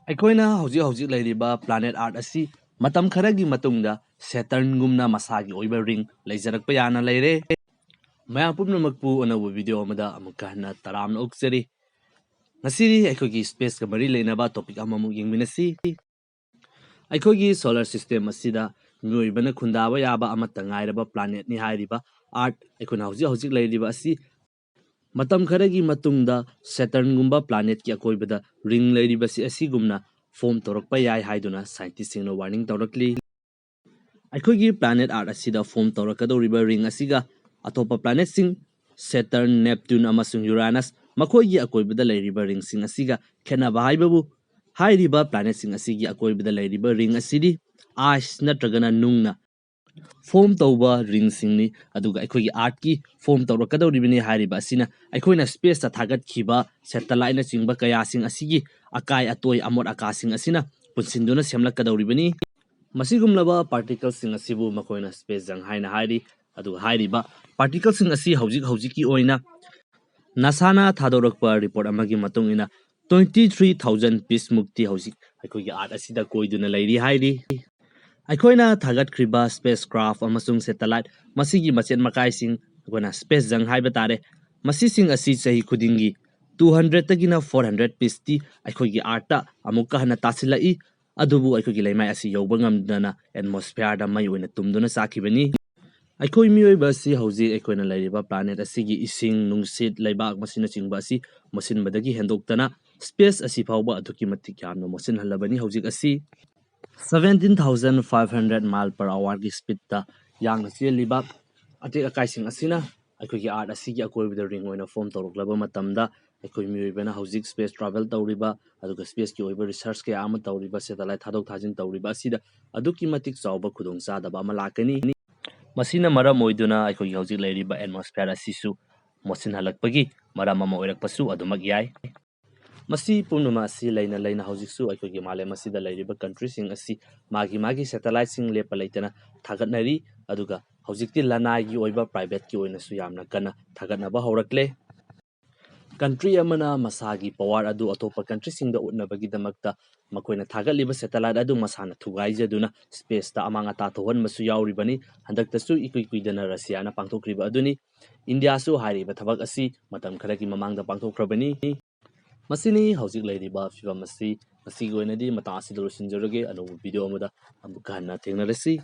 ꯑꯩꯈꯣꯏꯅ ꯍꯧꯖꯤꯛ ꯂꯩꯔꯤꯕ ꯄ꯭ꯂꯥꯅꯦꯠ ꯑꯥꯔꯠ ꯑꯁꯤ ꯃꯇꯝ ꯈꯔꯒꯤ ꯃꯇꯨꯡꯗ ꯁꯦꯇꯔꯟꯒꯨꯝꯅ ꯃꯁꯥꯒꯤ ꯑꯣꯏꯕ ꯔꯤꯡ ꯂꯩꯖꯔꯛꯄ ꯌꯥꯅ ꯂꯩꯔꯦ꯫ ꯃꯌꯥꯝ ꯄꯨꯝꯅꯃꯛꯄꯨ ꯑꯅꯧꯕ ꯚꯤꯗꯤꯑꯣ ꯑꯃꯗ ꯑꯃꯨꯛꯀ ꯍꯟꯅ ꯇꯔꯥꯝꯅ ꯑꯣꯛꯆꯔꯤ꯫ ꯉꯁꯤꯗꯤ ꯑꯩꯈꯣꯏꯒꯤ ꯁ꯭ꯄꯦꯁꯀ ꯃꯔꯤ ꯂꯩꯅꯕ ꯇꯣꯄꯤꯛ ꯑꯃꯃꯨꯛ ꯌꯦꯡꯃꯤꯟꯅꯁꯤ꯫ ꯑꯩꯈꯣꯏꯒꯤ ꯁꯣꯂꯔ ꯁꯤꯁꯇꯦꯝ ꯑꯁꯤꯗ ꯃꯤꯑꯣꯏꯕꯅ ꯈꯨꯟꯗꯥꯕ ꯌꯥꯕ ꯑꯃꯠꯇ ꯉꯥꯏꯔꯕ ꯄ꯭ꯂꯥꯅꯦꯠꯅꯤ ꯍꯥꯏꯔꯤꯕ ꯑꯥꯔꯠ ꯑꯩꯈꯣꯏꯅ ꯍꯧꯖꯤꯛ ꯂꯩꯔꯤꯕ ꯑꯁꯤ ꯃꯇꯝ ꯈꯔꯒꯤ ꯃꯇꯨꯡꯗ ꯁꯦꯇꯔꯟꯒꯨꯝꯕ ꯄ꯭ꯂꯥꯅꯦꯠꯀꯤ ꯑꯀꯣꯏꯕꯗ ꯔꯤꯡ ꯂꯩꯔꯤꯕꯁꯤ ꯑꯁꯤꯒꯨꯝꯅ ꯐꯣꯝ ꯇꯧꯔꯛꯄ ꯌꯥꯏ ꯍꯥꯏꯗꯨꯅ ꯁꯥꯏꯟꯇꯤꯁꯁꯤꯡꯅ ꯋꯥꯔꯅꯤꯡ ꯇꯧꯔꯛꯂꯤ꯫ ꯑꯩꯈꯣꯏꯒꯤ ꯄ꯭ꯂꯥꯅꯦꯠ ꯑꯥꯔꯠ ꯑꯁꯤꯗ ꯐꯣꯝ ꯇꯧꯔꯛꯀꯗꯧꯔꯤꯕ ꯔꯤꯡ ꯑꯁꯤꯒ ꯑꯇꯣꯞꯄ ꯄ꯭ꯂꯥꯅꯦꯠꯁꯤꯡ ꯁꯦꯇꯔꯟ, ꯅꯦꯞꯇꯨꯟ ꯑꯃꯁꯨꯡ ꯌꯨꯔꯥꯅꯁ ꯃꯈꯣꯏꯒꯤ ꯑꯀꯣꯏꯕꯗ ꯂꯩꯔꯤꯕ ꯔꯤꯡꯁꯤꯡ ꯑꯁꯤꯒ ꯈꯦꯠꯅꯕ ꯍꯥꯏꯕꯕꯨ ꯍꯥꯏꯔꯤꯕ ꯄ꯭ꯂꯥꯅꯦꯠꯁꯤꯡ ꯑꯁꯤꯒꯤ ꯑꯀꯣꯏꯕꯗ ꯂꯩꯔꯤꯕ ꯔꯤꯡ ꯑꯁꯤꯗꯤ ꯑꯥꯏꯁ ꯅꯠꯇ꯭ꯔꯒꯅ ꯅꯨꯡꯅ ꯐꯣꯝ ꯇꯧꯕ ꯔꯤꯡꯁꯤꯡꯅꯤ, ꯑꯗꯨꯒ ꯑꯩꯈꯣꯏꯒꯤ ꯑꯥꯔꯠꯀꯤ ꯐꯣꯝ ꯇꯧꯔꯛꯀꯗꯧꯔꯤꯕꯅꯤ ꯍꯥꯏꯔꯤꯕ ꯑꯁꯤꯅ ꯑꯩꯈꯣꯏꯅ ꯁ꯭ꯄꯦꯁꯇ ꯊꯥꯒꯠꯈꯤꯕ ꯁꯦꯇꯦꯂꯥꯏꯠꯅꯆꯤꯡꯕ ꯀꯌꯥꯁꯤꯡ ꯑꯁꯤꯒꯤ ꯑꯀꯥꯏ ꯑꯇꯣꯏ ꯑꯃꯣꯠ ꯑꯀꯥꯁꯤꯡ ꯑꯁꯤꯅ ꯄꯨꯟꯁꯤꯟꯗꯨꯅ ꯁꯦꯝꯂꯛꯀꯗꯧꯔꯤꯕꯅꯤ꯫ ꯃꯁꯤꯒꯨꯝꯂꯕ ꯄꯥꯔꯇꯤꯀꯜꯁꯤꯡ ꯑꯁꯤꯕꯨ ꯃꯈꯣꯏꯅ ꯁ꯭ꯄꯦꯁ ꯖꯪ ꯍꯥꯏꯅ ꯍꯥꯏꯔꯤ, ꯑꯗꯨꯒ ꯍꯥꯏꯔꯤꯕ ꯄꯥꯔꯇꯤꯀꯜꯁꯤꯡ ꯑꯁꯤ ꯍꯧꯖꯤꯛꯀꯤ ꯑꯣꯏꯅ ꯅꯥꯁꯥꯅ ꯊꯥꯗꯣꯔꯛꯄ ꯔꯤꯄꯣꯔꯠ ꯑꯃꯒꯤ ꯃꯇꯨꯡ ꯏꯟꯅ 23,000 ꯄꯤꯁꯃꯨꯛꯇꯤ ꯍꯧꯖꯤꯛ ꯑꯩꯈꯣꯏꯒꯤ ꯑꯥꯔꯠ ꯑꯁꯤꯗ ꯀꯣꯏꯗꯨꯅ ꯂꯩꯔꯤ ꯍꯥꯏꯔꯤ꯫ ꯑꯩꯈꯣꯏꯅ ꯊꯥꯒꯠꯈ꯭ꯔꯤꯕ ꯁ꯭ꯄꯦꯁ ꯀ꯭ꯔꯥꯐ ꯑꯃꯁꯨꯡ ꯁꯦꯇꯦꯂꯥꯏꯠ ꯃꯁꯤꯒꯤ ꯃꯆꯦꯠ ꯃꯀꯥꯏꯁꯤꯡ ꯑꯩꯈꯣꯏꯅ ꯁ꯭ꯄꯦꯁ ꯖꯪ ꯍꯥꯏꯕ ꯇꯥꯔꯦ, ꯃꯁꯤꯁꯤꯡ ꯑꯁꯤ ꯆꯍꯤ ꯈꯨꯗꯤꯡꯒꯤ 200ꯇꯒꯤꯅ 400 ꯄꯤꯁꯇꯤ ꯑꯩꯈꯣꯏꯒꯤ ꯑꯥꯔꯠꯇ ꯑꯃꯨꯛꯀ ꯍꯟꯅ ꯇꯥꯁꯤꯜꯂꯛꯏ, ꯑꯗꯨꯕꯨ ꯑꯩꯈꯣꯏꯒꯤ ꯂꯩꯃꯥꯏ ꯑꯁꯤ ꯌꯧꯕ ꯉꯝꯗꯅ ꯑꯦꯠꯃꯣꯁꯐꯤꯌꯔꯗ ꯃꯩ ꯑꯣꯏꯅ ꯇꯨꯝꯗꯨꯅ ꯆꯥꯛꯈꯤꯕꯅꯤ꯫ ꯑꯩꯈꯣꯏ ꯃꯤꯑꯣꯏꯕ ꯑꯁꯤ ꯍꯧꯖꯤꯛ ꯑꯩꯈꯣꯏꯅ ꯂꯩꯔꯤꯕ ꯄ꯭ꯂꯥꯅꯦꯠ ꯑꯁꯤꯒꯤ ꯏꯁꯤꯡ, ꯅꯨꯡꯁꯤꯠ, ꯂꯩꯕꯥꯛ ꯃꯁꯤꯅꯆꯤꯡꯕ ꯑꯁꯤ ꯃꯣꯠꯁꯤꯟꯕꯗꯒꯤ ꯍꯦꯟꯗꯣꯛꯇꯅ ꯁ꯭ꯄꯦꯁ ꯑꯁꯤ ꯐꯥꯎꯕ ꯑꯗꯨꯛꯀꯤ ꯃꯇꯤꯛ ꯌꯥꯝꯅ ꯃꯣꯠꯁꯤꯟꯍꯜꯂꯕꯅꯤ꯫ ꯍꯧꯖꯤꯛ ꯑꯁꯤ 17,500 ꯃꯥꯏꯜ ꯄꯔ ꯑꯋꯥꯔꯒꯤ ꯁ꯭ꯄꯤꯗꯇ ꯌꯥꯡꯅ ꯆꯦꯜꯂꯤꯕ ꯑꯇꯦꯛ ꯑꯀꯥꯏꯁꯤꯡ ꯑꯁꯤꯅ ꯑꯩꯈꯣꯏꯒꯤ ꯑꯥꯔꯠ ꯑꯁꯤꯒꯤ ꯑꯀꯣꯏꯕꯗ ꯔꯤꯡ ꯑꯣꯏꯅ ꯐꯣꯝ ꯇꯧꯔꯛꯂꯕ ꯃꯇꯝꯗ ꯑꯩꯈꯣꯏ ꯃꯤꯑꯣꯏꯕꯅ ꯍꯧꯖꯤꯛ ꯁ꯭ꯄꯦꯁ ꯇ꯭ꯔꯥꯚꯦꯜ ꯇꯧꯔꯤꯕ, ꯑꯗꯨꯒ ꯁ꯭ꯄꯦꯁꯀꯤ ꯑꯣꯏꯕ ꯔꯤꯁꯔꯁ ꯀꯌꯥ ꯑꯃ ꯇꯧꯔꯤꯕ, ꯁꯦꯇꯦꯂꯥꯏꯠ ꯊꯥꯗꯣꯛ ꯊꯥꯖꯤꯟ ꯇꯧꯔꯤꯕ ꯑꯁꯤꯗ ꯑꯗꯨꯛꯀꯤ ꯃꯇꯤꯛ ꯆꯥꯎꯕ ꯈꯨꯗꯣꯡꯆꯥꯗꯕ ꯑꯃ ꯂꯥꯛꯀꯅꯤ꯫ ꯃꯁꯤꯅ ꯃꯔꯝ ꯑꯣꯏꯗꯨꯅ ꯑꯩꯈꯣꯏꯒꯤ ꯍꯧꯖꯤꯛ ꯂꯩꯔꯤꯕ ꯑꯦꯠꯃꯣꯁꯐꯤꯌꯔ ꯑꯁꯤꯁꯨ ꯃꯣꯠꯁꯤꯟꯍꯜꯂꯛꯄꯒꯤ ꯃꯔꯝ ꯑꯃ ꯑꯣꯏꯔꯛꯄꯁꯨ ꯑꯗꯨꯃꯛ ꯌꯥꯏ꯫ ꯃꯁꯤ ꯄꯨꯝꯅꯃꯛ ꯑꯁꯤ ꯂꯩꯅ ꯍꯧꯖꯤꯛꯁꯨ ꯑꯩꯈꯣꯏꯒꯤ ꯃꯥꯂꯦꯝ ꯑꯁꯤꯗ ꯂꯩꯔꯤꯕ ꯀꯟꯇ꯭ꯔꯤꯁꯤꯡ ꯑꯁꯤ ꯃꯥꯒꯤ ꯁꯦꯇꯦꯂꯥꯏꯠꯁꯤꯡ ꯂꯦꯞꯄ ꯂꯩꯇꯅ ꯊꯥꯒꯠꯅꯔꯤ, ꯑꯗꯨꯒ ꯍꯧꯖꯤꯛꯇꯤ ꯂꯅꯥꯏꯒꯤ ꯑꯣꯏꯕ ꯄ꯭ꯔꯥꯏꯚꯦꯠꯀꯤ ꯑꯣꯏꯅꯁꯨ ꯌꯥꯝꯅ ꯀꯟꯅ ꯊꯥꯒꯠꯅꯕ ꯍꯧꯔꯛꯂꯦ꯫ ꯀꯟꯇ꯭ꯔꯤ ꯑꯃꯅ ꯃꯁꯥꯒꯤ ꯄꯋꯥꯔ ꯑꯗꯨ ꯑꯇꯣꯞꯄ ꯀꯟꯇ꯭ꯔꯤꯁꯤꯡꯗ ꯎꯠꯅꯕꯒꯤꯗꯃꯛꯇ ꯃꯈꯣꯏꯅ ꯊꯥꯒꯠꯂꯤꯕ ꯁꯦꯇꯦꯂꯥꯏꯠ ꯑꯗꯨ ꯃꯁꯥꯅ ꯊꯨꯒꯥꯏꯖꯗꯨꯅ ꯁ꯭ꯄꯦꯁꯇ ꯑꯃꯥꯡ ꯑꯇꯥ ꯊꯣꯛꯍꯟꯕꯁꯨ ꯌꯥꯎꯔꯤꯕꯅꯤ꯫ ꯍꯟꯗꯛꯇꯁꯨ ꯏꯀꯨꯏ ꯀꯨꯏꯗꯅ ꯔꯁꯤꯌꯥꯅ ꯄꯥꯡꯊꯣꯛꯈ꯭ꯔꯤꯕ ꯑꯗꯨꯅꯤ꯫ ꯏꯟꯗꯤꯌꯥꯁꯨ ꯍꯥꯏꯔꯤꯕ ꯊꯕꯛ ꯑꯁꯤ ꯃꯇꯝ ꯈꯔꯒꯤ ꯃꯃꯥꯡꯗ ꯄꯥꯡꯊꯣꯛꯈ꯭ꯔꯕꯅꯤ꯫ ꯃꯁꯤꯅꯤ ꯍꯧꯖꯤꯛ ꯂꯩꯔꯤꯕ ꯐꯤꯚꯝ ꯑꯁꯤ꯫ ꯉꯁꯤꯒꯤ ꯑꯣꯏꯅꯗꯤ ꯃꯇꯥꯡ ꯑꯁꯤꯗ ꯂꯣꯏꯁꯤꯟꯖꯔꯒꯦ꯫ ꯑꯅꯧꯕ ꯚꯤꯗꯤꯑꯣ ꯑꯃꯗ ꯑꯃꯨꯛꯀ ꯍꯟꯅ ꯊꯦꯡꯅꯔꯁꯤ꯫